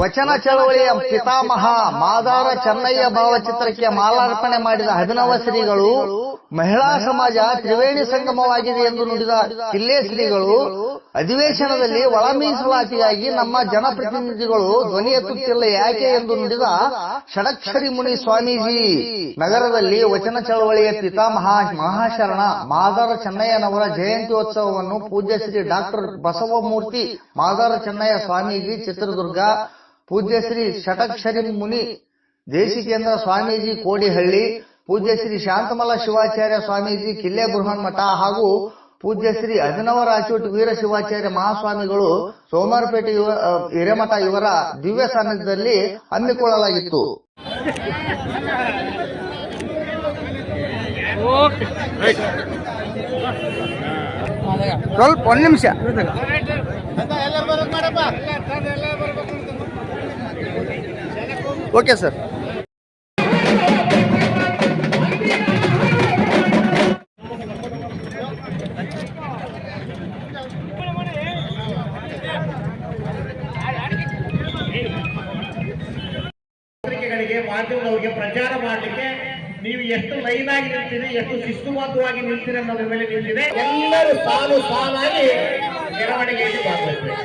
ವಚನ ಚಳವಳಿಯ ಪಿತಾಮಹ ಮಾದಾರ ಚೆನ್ನಯ್ಯ ಭಾವಚಿತ್ರಕ್ಕೆ ಮಾಲಾರ್ಪಣೆ ಮಾಡಿದ ಅಭಿನವ ಶ್ರೀಗಳು ಮಹಿಳಾ ಸಮಾಜ ತ್ರಿವೇಣಿ ಸಂಗಮವಾಗಿದೆ ಎಂದು ನುಡಿದ ಕಿಲ್ಲೆ ಶ್ರೀಗಳು ಅಧಿವೇಶನದಲ್ಲಿ ಒಳ ಮೀಸಲಾತಿಗಾಗಿ ನಮ್ಮ ಜನಪ್ರತಿನಿಧಿಗಳು ಧ್ವನಿ ಎತ್ತುತ್ತಿಲ್ಲ ಯಾಕೆ ಎಂದು ನುಡಿದ ಷಡಕ್ಷರಿ ಮುನಿ ಸ್ವಾಮೀಜಿ ನಗರದಲ್ಲಿ ವಚನ ಚಳವಳಿಯ ಪಿತಾಮಹ ಮಹಾಶರಣ ಮಾದಾರ ಚೆನ್ನಯ್ಯನವರ ಜಯಂತ್ಯೋತ್ಸವವನ್ನು ಪೂಜ್ಯ ಶ್ರೀ ಡಾಕ್ಟರ್ ಬಸವಮೂರ್ತಿ ಮಾದಾರ ಚೆನ್ನಯ್ಯ ಸ್ವಾಮೀಜಿ ಚಿತ್ರದುರ್ಗ, ಪೂಜ್ಯ ಶ್ರೀ ಷಟಕ್ಷರಿ ಮುನಿ ದೇಶಿಕೇಂದ್ರ ಸ್ವಾಮೀಜಿ ಕೋಡಿಹಳ್ಳಿ, ಪೂಜ್ಯ ಶ್ರೀ ಶಾಂತಮಲ ಶಿವಾಚಾರ್ಯ ಸ್ವಾಮೀಜಿ ಕಿಲ್ಲೆ ಬೃಹನ್ ಮಠ ಹಾಗೂ ಪೂಜ್ಯ ಶ್ರೀ ಅಭಿನವ ರಾಚೋಟಿ ವೀರ ಶಿವಾಚಾರ್ಯ ಮಹಾಸ್ವಾಮಿಗಳು ಸೋಮವಾರಪೇಟೆ ಹಿರೇಮಠ ಇವರ ದಿವ್ಯ ಸಾನ್ನಿಧ್ಯದಲ್ಲಿ ಹಮ್ಮಿಕೊಳ್ಳಲಾಗಿತ್ತು. ಸ್ವಲ್ಪ ಒಂದು ನಿಮಿಷ. Okay sir. ಮಾಧ್ಯಮದವರಿಗೆ ಪ್ರಚಾರ ಮಾಡಲಿಕ್ಕೆ ನೀವು ಎಷ್ಟು ಲೈನ್ ಆಗಿ ನಿಲ್ತೀರಿ, ಎಷ್ಟು ಶಿಸ್ತುಬದ್ಧವಾಗಿ ನಿಲ್ತೀರಿ ಅನ್ನೋದ್ರ ಮೇಲೆ ನಿಂತಿದೆ. ಎಲ್ಲರೂ ಸಾಲು ಸಾಲಾಗಿ ಮೆರವಣಿಗೆಯಲ್ಲಿ ಭಾಗವಹಿಸಬೇಕು.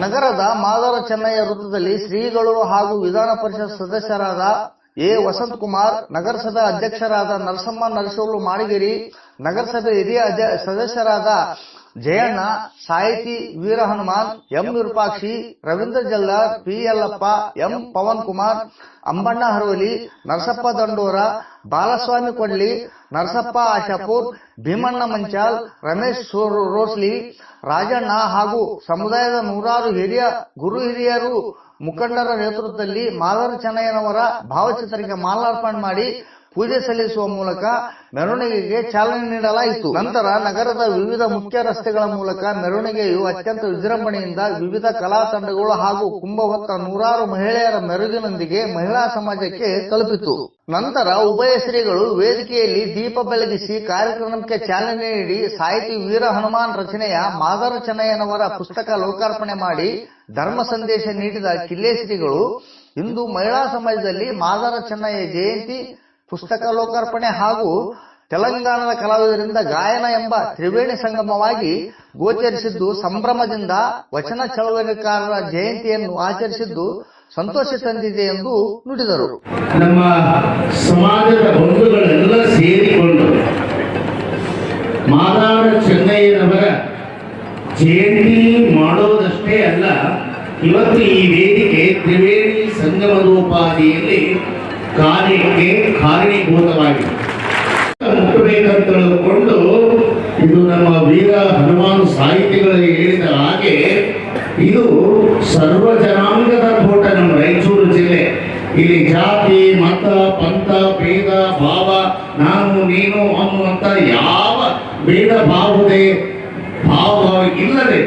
ನಗರದ ಮಾದಾರ ಚೆನ್ನಯ್ಯ ವೃತ್ತದಲ್ಲಿ ಶ್ರೀಗಳು ಹಾಗೂ ವಿಧಾನ ಪರಿಷತ್ ಸದಸ್ಯರಾದ ಎ ವಸಂತಕುಮಾರ್, ನಗರಸಭೆ ಅಧ್ಯಕ್ಷರಾದ ನರಸಮ್ಮ ನರಸೋಲು ಮಾಡಿಗೇರಿ, ನಗರಸಭೆ ಹಿರಿಯ ಸದಸ್ಯರಾದ ಜಯಣ್ಣ, ಸಾಹಿತಿ Veera Hanuman, M Virupakshi, Ravindra Jaldar, P Yellappa, M Pavan Kumar, Ambanna Haravali, Narasappa Dandora, Balaswamy Kodli, Narasappa Ashapur, Bhimanna ಮಂಚಾಲ್, Ramesh ರೋಸ್ಲಿ, Rajanna ಹಾಗೂ ಸಮುದಾಯದ ನೂರಾರು ಗುರು ಹಿರಿಯರು ಮುಖಂಡರ ನೇತೃತ್ವದಲ್ಲಿ ಮಾದಾರ ಚೆನ್ನಯ್ಯನವರ ಭಾವಚಿತ್ರಕ್ಕೆ ಮಾಲಾರ್ಪಣೆ ಮಾಡಿ ಪೂಜೆ ಸಲ್ಲಿಸುವ ಮೂಲಕ ಮೆರವಣಿಗೆಗೆ ಚಾಲನೆ ನೀಡಲಾಯಿತು. ನಂತರ ನಗರದ ವಿವಿಧ ಮುಖ್ಯ ರಸ್ತೆಗಳ ಮೂಲಕ ಮೆರವಣಿಗೆಯು ಅತ್ಯಂತ ವಿಜೃಂಭಣೆಯಿಂದ ವಿವಿಧ ಕಲಾ ತಂಡಗಳು ಹಾಗೂ ಕುಂಭವತ್ತ ನೂರಾರು ಮಹಿಳೆಯರ ಮೆರುಗಿನೊಂದಿಗೆ ಮಹಿಳಾ ಸಮಾಜಕ್ಕೆ ತಲುಪಿತು. ನಂತರ ಉಭಯ ಶ್ರೀಗಳು ವೇದಿಕೆಯಲ್ಲಿ ದೀಪ ಬೆಳಗಿಸಿ ಕಾರ್ಯಕ್ರಮಕ್ಕೆ ಚಾಲನೆ ನೀಡಿ ಸಾಹಿತಿ ವೀರ ಹನುಮಾನ್ ರಚನೆಯ ಮಾದಾರ ಚೆನ್ನಯ್ಯನವರ ಪುಸ್ತಕ ಲೋಕಾರ್ಪಣೆ ಮಾಡಿ ಧರ್ಮ ಸಂದೇಶ ನೀಡಿದ ಕಿಲ್ಲೆ ಶ್ರೀಗಳು ಇಂದು ಮಹಿಳಾ ಸಮಾಜದಲ್ಲಿ ಮಾದಾರ ಚೆನ್ನಯ್ಯ ಜಯಂತಿ, ಪುಸ್ತಕ ಲೋಕಾರ್ಪಣೆ ಹಾಗೂ ತೆಲಂಗಾಣದ ಕಲಾವಿದರಿಂದ ಗಾಯನ ಎಂಬ ತ್ರಿವೇಣಿ ಸಂಗಮವಾಗಿ ಗೋಚರಿಸಿದ್ದು ಸಂಭ್ರಮದಿಂದ ವಚನ ಚಳವಳಿಕಾರರ ಜಯಂತಿಯನ್ನು ಆಚರಿಸಿದ್ದು ಸಂತೋಷ ತಂದಿದೆ ಎಂದು ನುಡಿದರು. ನಮ್ಮ ಸಮಾಜದ ಬಂಧುಗಳೆಲ್ಲ ಸೇರಿಕೊಂಡು ಮಾದಾರ ಚೆನ್ನಯ್ಯನವರ ಜಯಂತಿ ಮಾಡೋದಷ್ಟೇ ಅಲ್ಲ, ಇವತ್ತು ಈ ವೇದಿಕೆ ತ್ರಿವೇಣಿ ಸಂಗಮದೋಪಾದಿಯಲ್ಲಿ ಕಾರ್ಯಕ್ಕೆ ಕಾರಣೀಭೂತವಾಗಿದೆ. ಮುಟ್ಟಬೇಕಂತ ತಿಳ್ಕೊಂಡು ಇದು ನಮ್ಮ ವೀರ ಹನುಮಾನ್ ಸಾಹಿತಿಗಳು ಹೇಳಿದ ಹಾಗೆ ಇದು ಸರ್ವ ಜನಾಂಗದ ತೋಟ. ನಮ್ಮ ರಾಯಚೂರು ಜಿಲ್ಲೆ ಇಲ್ಲಿ ಜಾತಿ ಮತ ಪಂಥ ಭೇದ ಭಾವ ನಾನು ನೀನು ಅನ್ನುವಂತ ಯಾವ ಭೇದ ಭಾವ ಇಲ್ಲದೆ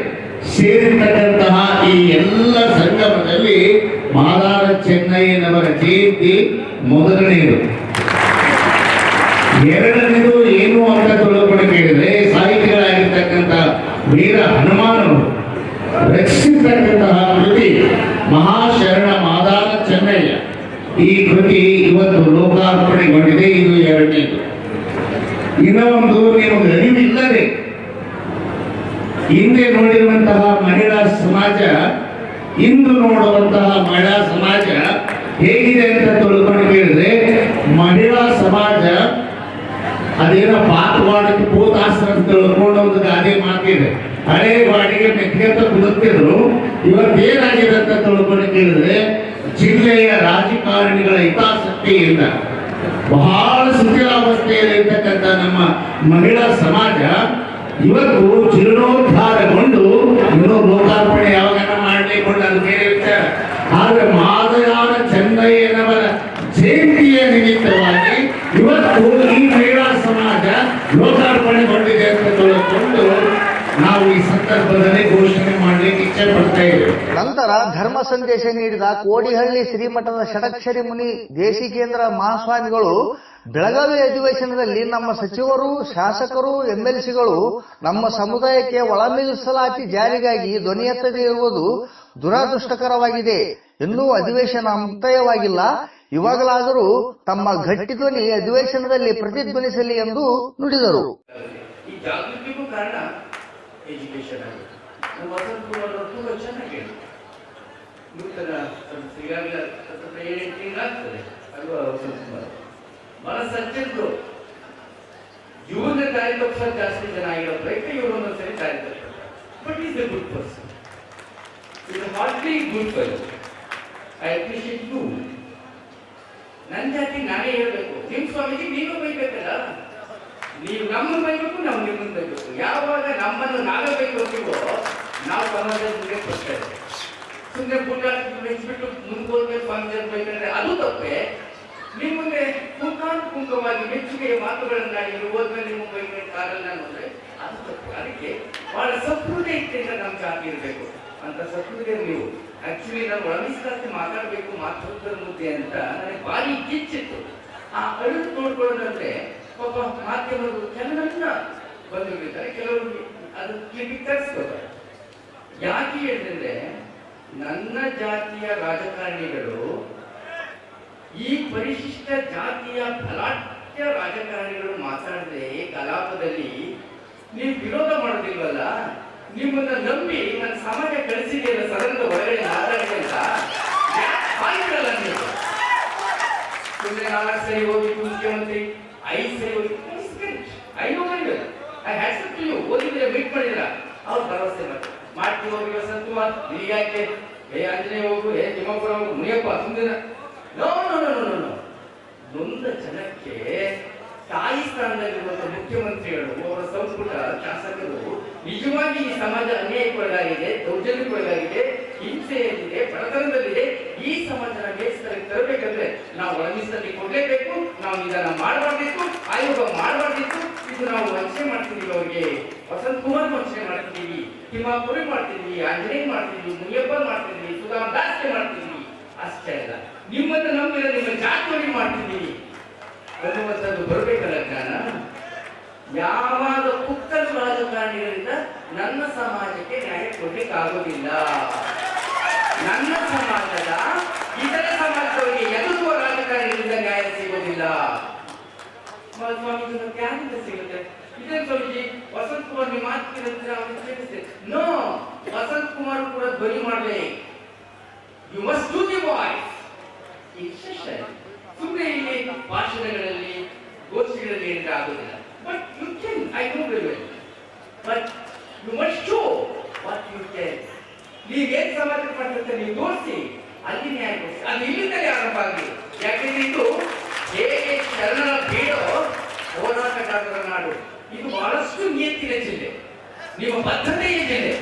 ಸೇರಿರ್ತಕ್ಕಂತಹ ಈ ಎಲ್ಲ ಸಂಗಮದಲ್ಲಿ ಮಾದಾರ ಚೆನ್ನಯ್ಯನವರ ಜಯಂತಿ ಮೊದಲನೆಯದು. ಎರಡನೇದು ಏನು ಅಂತ ತಿಳ್ಕೊಂಡು ಕೇಳಿದ್ರೆ ಸಾಹಿತಿಗಳಾಗಿರ್ತಕ್ಕಂಥ ವೀರ ಹನುಮಾನವರು ರಚಿಸಿರ್ತಕ್ಕಂತಹ ಕೃತಿ ಮಹಾಶರಣ ಮಾದಾರ ಚೆನ್ನಯ್ಯ. ಈ ಕೃತಿ ಇವತ್ತು ಲೋಕಾರ್ಪಣೆಗೊಂಡಿದೆ. ಇದು ಎರಡನೇದು. ಇನ್ನೊಂದು ನಿಮಗೆ ಅರಿವಿಲ್ಲದೆ ಹಿಂದೆ ನೋಡಿರುವಂತಹ ಮಹಿಳಾ ಸಮಾಜ, ಇಂದು ನೋಡುವಂತಹ ಮಹಿಳಾ ಸಮಾಜ ಹೇಗಿದೆ ಅಂತ ತಿಳ್ಕೊಂಡು ಕೇಳಿದ್ರೆ, ಮಹಿಳಾ ಸಮಾಜ ಅದೇನೋ ಪಾತವಾಡಕ್ಕೆ ಪೂತ ವಾಸನ ತಿಳ್ಕೊಂಡು ಒಂದು ಗಾದೆ ಮಾತಿದೆ. ಹಳೆ ಗಾಡಿಗೆ ಮೆಕ್ಕೆಂತ ಕುಡುತ್ತಿದ್ರು. ಇವತ್ತೇನಾಗಿದೆ ಅಂತ ತಿಳ್ಕೊಂಡು ಕೇಳಿದ್ರೆ, ಜಿಲ್ಲೆಯ ರಾಜಕಾರಣಿಗಳ ಹಿತಾಸಕ್ತಿಯಿಂದ ಬಹಳ ಶಿಥಿಲಾವಸ್ಥೆಯಲ್ಲಿರ್ತಕ್ಕಂಥ ನಮ್ಮ ಮಹಿಳಾ ಸಮಾಜ ಇವತ್ತು ಜೀರ್ಣೋದ್ಧಾರಗೊಂಡು ಇನ್ನೂ ಲೋಕಾರ್ಪಣೆ ಯಾವಾಗ ಮಾಡಲಿಕ್ಕೊಂಡು ಅದು ಬೇರೆ ವಿಚಾರ. ಆದ್ರೆ ಮಾದಯಾನ ಚೆನ್ನಯ್ಯನವರ ಜಯಂತಿಯ ನಿಮಿತ್ತವಾಗಿ ಇವತ್ತು ಈ ಮಹಿಳಾ ಸಮಾಜ ಲೋಕಾರ್ಪಣೆಗೊಂಡಿದೆ ಅಂತ ತಿಳ್ಕೊಂಡು ನಾವು ಈ ಸಂದರ್ಭದಲ್ಲಿ ಘೋಷಣೆ ಮಾಡಲಿಕ್ಕೆ ಇಚ್ಛೆ ಪಡ್ತಾ ಇದ್ದೇವೆ. ನಂತರ ಧರ್ಮ ಸಂದೇಶ ನೀಡಿದ ಕೋಡಿಹಳ್ಳಿ ಶ್ರೀಮಠದ ಷಡಕ್ಷರಿ ಮುನಿ ದೇಶಿಕೇಂದ್ರ ಮಹಾಸ್ವಾಮಿಗಳು ಬೆಳಗಾವಿ ಅಧಿವೇಶನದಲ್ಲಿ ನಮ್ಮ ಸಚಿವರು, ಶಾಸಕರು, ಎಂಎಲ್ಸಿಗಳು ನಮ್ಮ ಸಮುದಾಯಕ್ಕೆ ಒಳ ಮೀಸಲಾತಿ ಜಾರಿಗಾಗಿ ಧ್ವನಿ ಎತ್ತದೇ ಇರುವುದು ದುರದೃಷ್ಟಕರವಾಗಿದೆ. ಇನ್ನೂ ಅಧಿವೇಶನ ಮುಕ್ತಾಯವಾಗಿಲ್ಲ. ಇವಾಗಲಾದರೂ ತಮ್ಮ ಗಟ್ಟಿ ಧ್ವನಿ ಅಧಿವೇಶನದಲ್ಲಿ ಪ್ರತಿಧ್ವನಿಸಲಿ ಎಂದು ನುಡಿದರು. ಈ ಜಾಗೃತಿಗೂ ಕಾರಣ ಎಜುಕೇಶನ್ ಆಗಿದೆ. ನಮ್ಮ ವಸಂತ್ ಕುಮಾರ್ ಅವರು ತುಂಬಾ ಚೆನ್ನಾಗಿ ನೂತನ ಈಗಾಗಲೇ 7 ತಿಂಗಳಾಗ್ತದೆ ಅಲ್ವಾ ವಸಂತ್ ಕುಮಾರ್ ಬಹಳ ಸಜ್ಜರು. ಇವ್ರನ್ನ ದಾರಿ ತಪ್ಪಿಸೋದು ಜಾಸ್ತಿ ಜನ ಆಗಿರೋ ಪ್ರಯತ್ನ ಇವರು ಒಂದೊಂದ್ಸರಿ ದಾರಿ ತಪ್ಪಿಸ್ತಾರೆ. But is a good person, is hardly good person. I appreciate you. ನನ್ನ ಜಾತಿ ನಾನೇ ಹೇಳ್ಬೇಕು, ನಿಮ್ ಸ್ವಾಮೀಜಿ ನೀನು ಬೈಬೇಕಲ್ಲ. ನೀವು ನಮ್ಮನ್ನು ಬೈಬೇಕು, ನಾವು ನಿಮ್ಮನ್ನು ಬೈಬೇಕು. ಯಾವಾಗ ನಮ್ಮನ್ನು ನಾವೇ ಬೈಕೋತೀವೋ ನಾವು ಸಮಾಜದ ಮುಂದೆ ಕೊಡ್ತೇವೆ. ಸುಮ್ಮನೆ ಬಿಟ್ಟು ಮುಂದೆ ಸ್ವಾಮೀಜಿ ಬೈಕೊಂಡ್ರೆ ಅದು ತಪ್ಪೇ. ನಿಮ್ಮ ಮುಂದೆ ಕುಂಕವಾಗಿ ಮೆಚ್ಚುಗೆಯ ಮಾತುಗಳನ್ನಾಡಿ ನೀವು ಹೋದ್ಮೇಲೆ ನಿಮ್ಮ ಬೈಕ ಕಾರಲ್ಲ ಅನ್ನೋದ್ರೆ ಅದು ತಪ್ಪು. ಅದಕ್ಕೆ ಬಹಳ ಸಹೃದಯತೆಯಿಂದ ನಮ್ಮ ಜಾತಿ ಇರಬೇಕು ಅಂತ ಸಹೃದಯ ನೀವು. ಆಕ್ಚುಲಿ ನಾನು ಒಳಮಿಸ್ಲಾತಿ ಮಾತಾಡಬೇಕು ಮಾತೃತ್ವದ ಮುದ್ದೆ ಅಂತ ನನಗೆ ಭಾರಿ ಕಿಚ್ಚಿತ್ತು. ಆ ಅಳುದು ನೋಡ್ಕೊಳ್ಳೋದಂದ್ರೆ ಪಾಪ ಮಾಧ್ಯಮಗಳು ಕೆಲವನ್ನ ಬಂದಿರ್ತಾರೆ, ಕೆಲವರು ಅದು ಕ್ಲಿಪಿಗೆ ತರಿಸ್ಕೋತಾರೆ. ಯಾಕೆ ಹೇಳಿದ್ರೆ ನನ್ನ ಜಾತಿಯ ರಾಜಕಾರಣಿಗಳು ಈ ಪರಿಶಿಷ್ಟ ಜಾತಿಯ ಬಲಾಢ್ಯ ರಾಜಕಾರಣಿಗಳು ಮಾತಾಡದೆ ಕಲಾಪದಲ್ಲಿ ನೀವು ವಿರೋಧ ಮಾಡೋದಿಲ್ವಲ್ಲ, ನಿಮ್ಮನ್ನ ನಂಬಿ ನನ್ನ ಸಮಾಜ ಕಳಿಸಿದೆಯಲ್ಲ ಸದನದ ಹೊರಗಡೆ ಮಾತಾಡಿದೆ ಅಂತ ಹಾಕಿರಲ್ಲ. ನೀವು ಸುಮ್ಮನೆ 4 ಸರಿ ಹೋಗಿದ್ದು ಮುಖ್ಯಮಂತ್ರಿ, 5 ಸರಿ ಹೋಗಿದ್ದು ಓದಿದ್ರೆ ಮೀಟ್ ಮಾಡಿದ್ರ ಅವ್ರು ಭರವಸೆ ಮಾಡ್ತೀವಿ ಹೋಗಿ ವಸಂತ್ ಕುಮಾರ್ ನಿನಗ್ಯಾಕೆ ಆಂಜನೇಯ ಹೋಗು, ತಿಮ್ಮಪ್ಪರ ಹೋಗು, ಮುನಿಯಪ್ಪ ಸುಂದರ no no no no no. ನೊಂದ ಜನಕ್ಕೆ ತಾಯಿ ಸ್ಥಾನದಲ್ಲಿರುವಂತ ಮುಖ್ಯಮಂತ್ರಿಗಳು, ಅವರ ಸಂಪುಟ ಶಾಸಕರು ನಿಜವಾಗಿ ಈ ಸಮಾಜ ಅನ್ಯಾಯಕ್ಕೊಳಗಾಗಿದೆ, ದೌರ್ಜನ್ಯಕ್ಕೊಳಗಾಗಿದೆ, ಹಿಂಸೆಯಲ್ಲಿದೆ, ಬಡತನದಲ್ಲಿದೆ. ಈ ಸಮಾಜನ ಬೇಸರಕ್ಕೆ ತರಬೇಕಂದ್ರೆ ನಾವು ಒಳಮಿಸಲ್ಲಿ ಕೊಡ್ಲೇಬೇಕು. ನಾವು ಇದನ್ನ ಮಾಡಬಾರ್ದಿತ್ತು, ಆಯೋಗ ಮಾಡಬಾರ್ದಿತ್ತು. ಇದು ನಾವು ವಂಚನೆ ಮಾಡ್ತಿದೀವಿ. ಅವ್ರಿಗೆ ವಸಂತ್ ಕುಮಾರ್ ವಂಚನೆ ಮಾಡ್ತಿದೀವಿ, ತಿಮ್ಮಾಪುರಿ ಮಾಡ್ತಿದ್ವಿ, ಆಂಜನೇಯ ಮಾಡ್ತಿದ್ವಿ, ಮುನಿಯಪ್ಪ ಮಾಡ್ತಿದ್ವಿ, ಸುಧಾಮ್ ದಾಸ್ಗೆ ಮಾಡ್ತಿದ್ವಿ. ಅಷ್ಟೇ ಅಲ್ಲ, ನಿಮ್ಮನ್ನ ನಂಬಿರ ನಿಮ್ಮ ಜಾತಿಯಲ್ಲಿ ಮಾಡ್ತಿದ್ದೀವಿ ಅನ್ನುವಂಥದ್ದು ಬರಬೇಕಲ್ಲ ಜ್ಞಾನ. ಯಾವಾಗ ಪುಕ್ಕಲು ರಾಜಕಾರಣಿಗಳಿಂದ ನನ್ನ ಸಮಾಜಕ್ಕೆ ನ್ಯಾಯ ಕೊಡ್ಲಿಕ್ಕಾಗೋದಿಲ್ಲ. ನನ್ನ ಸಮಾಜದ ಇತರ ಸಮಾಜದವರಿಗೆ ಎದುರುವ ರಾಜಕಾರಣಿಗಳಿಂದ ನ್ಯಾಯ ಸಿಗೋದಿಲ್ಲ. ಸ್ವಾಮೀಜಿ ಯಾರಿಂದ ಸಿಗುತ್ತೆ? ಇದೇ ಸ್ವಾಮೀಜಿ ವಸಂತ್ ಕುಮಾರ್ ನಿಮ್ಮ ಮಾತಿನ ನೋ, ವಸಂತ್ ಕುಮಾರ್ ಕೂಡ ಧ್ವನಿ ಮಾಡಬೇಕು. You must do the voice in session. ಸುಮ್ಮನೆ ಇಲ್ಲಿ ಭಾಷಣಗಳಲ್ಲಿ ಗೋಷ್ಠಿಗಳಲ್ಲಿ ಏನಾದ್ರೆ ಆಗೋದಿಲ್ಲ. But you can, I know very well, but you must show what you can. ನೀವೇನ್ ಸಮಾಜ ಮಾಡ್ತಾರೆ ನೀವು ತೋರಿಸಿ, ಅಲ್ಲಿ ನ್ಯಾಯ ಕೊಡಿಸಿ. ಅದು ಇಲ್ಲಿಂದಲೇ ಆರಂಭ ಆಗಲಿ. ಯಾಕೆಂದ್ರೆ ಇದು ಹೇಗೆ ಶರಣರ ಬೀಡೋ ಹೋರಾಟಗಾರರ ನಾಡು. ಇದು ಬಹಳಷ್ಟು ನಿಯತ್ತಿನ ಜಿಲ್ಲೆ, ನಿಮ್ಮ ಬದ್ಧತೆಯ ಜಿಲ್ಲೆ.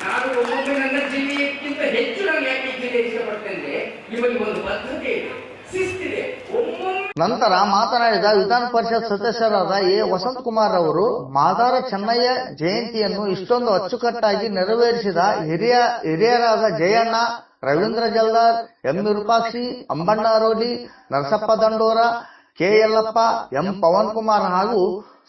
ನಾನು ಒಮ್ಮೊಮ್ಮೆ ನನ್ನ ಜಿಲ್ಲೆಯಕ್ಕಿಂತ ಹೆಚ್ಚು ನಾನು ಯಾಕೆ ಈ ಜಿಲ್ಲೆ ಇಷ್ಟಪಡ್ತೇನೆ, ನಿಮಗೆ ಒಂದು ಬದ್ಧತೆ ಇದೆ, ಶಿಸ್ತಿದೆ. ನಂತರ ಮಾತನಾಡಿದ ವಿಧಾನ ಪರಿಷತ್ ಸದಸ್ಯರಾದ ಎ ವಸಂತ್ ಕುಮಾರ್ ಅವರು ಮಾದಾರ ಚೆನ್ನಯ್ಯ ಜಯಂತಿಯನ್ನು ಇಷ್ಟೊಂದು ಅಚ್ಚುಕಟ್ಟಾಗಿ ನೆರವೇರಿಸಿದ ಹಿರಿಯರಾದ Jayanna, Ravindra Jaldar, M Virupakshi, Ambanna Aroli, Narasappa Dandora, K Yellappa, M Pavan Kumar ಹಾಗೂ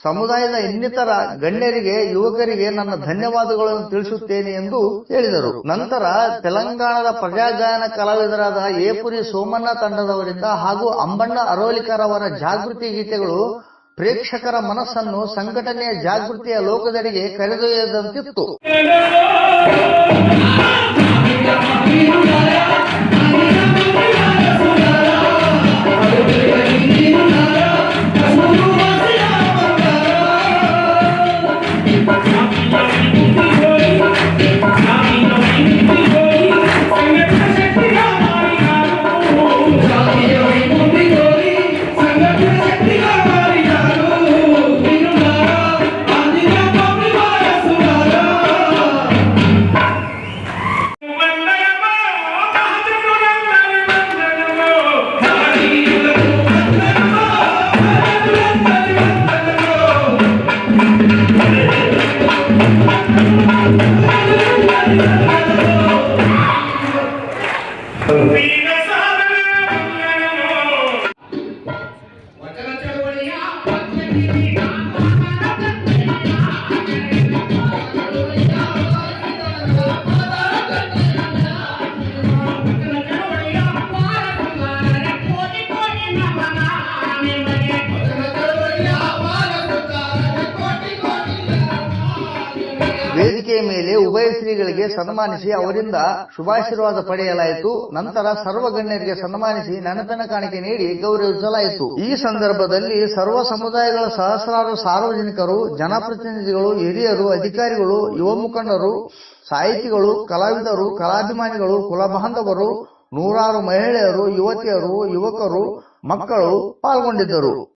ಸಮುದಾಯದ ಇನ್ನಿತರ ಗಣ್ಯರಿಗೆ, ಯುವಕರಿಗೆ ನನ್ನ ಧನ್ಯವಾದಗಳನ್ನು ತಿಳಿಸುತ್ತೇನೆ ಎಂದು ಹೇಳಿದರು. ನಂತರ ತೆಲಂಗಾಣದ ಪ್ರಜಾಗಾಯನ ಕಲಾವಿದರಾದ ಏಪುರಿ ಸೋಮಣ್ಣ ತಂಡದವರಿಂದ ಹಾಗೂ ಅಂಬಣ್ಣ ಅರೋಲಿಕರ್ ಅವರ ಜಾಗೃತಿ ಗೀತೆಗಳು ಪ್ರೇಕ್ಷಕರ ಮನಸ್ಸನ್ನು ಸಂಘಟನೆಯ ಜಾಗೃತಿಯ ಲೋಕದೆಡೆಗೆ ಕರೆದೊಯ್ಯದಂತಿತ್ತು. ವಚನ ಚಳವಳಿಯ ವೇದಿಕೆಯ ಮೇಲೆ ಉಭಯ ಶ್ರೀಗಳಿಗೆ ಸನ್ಮಾನಿಸಿ ಅವರಿಂದ ಶುಭಾಶೀರ್ವಾದ ಪಡೆಯಲಾಯಿತು. ನಂತರ ಸರ್ವಗಣ್ಯರಿಗೆ ಸನ್ಮಾನಿಸಿ ನೆನಪಿನ ಕಾಣಿಕೆ ನೀಡಿ ಗೌರವಿಸಲಾಯಿತು. ಈ ಸಂದರ್ಭದಲ್ಲಿ ಸರ್ವ ಸಮುದಾಯಗಳ ಸಹಸ್ರಾರು ಸಾರ್ವಜನಿಕರು, ಜನಪ್ರತಿನಿಧಿಗಳು, ಹಿರಿಯರು, ಅಧಿಕಾರಿಗಳು, ಯುವ ಮುಖಂಡರು, ಸಾಹಿತಿಗಳು, ಕಲಾವಿದರು, ಕಲಾಭಿಮಾನಿಗಳು, ಕುಲಬಾಂಧವರು, ನೂರಾರು ಮಹಿಳೆಯರು, ಯುವತಿಯರು, ಯುವಕರು, ಮಕ್ಕಳು ಪಾಲ್ಗೊಂಡಿದ್ದರು.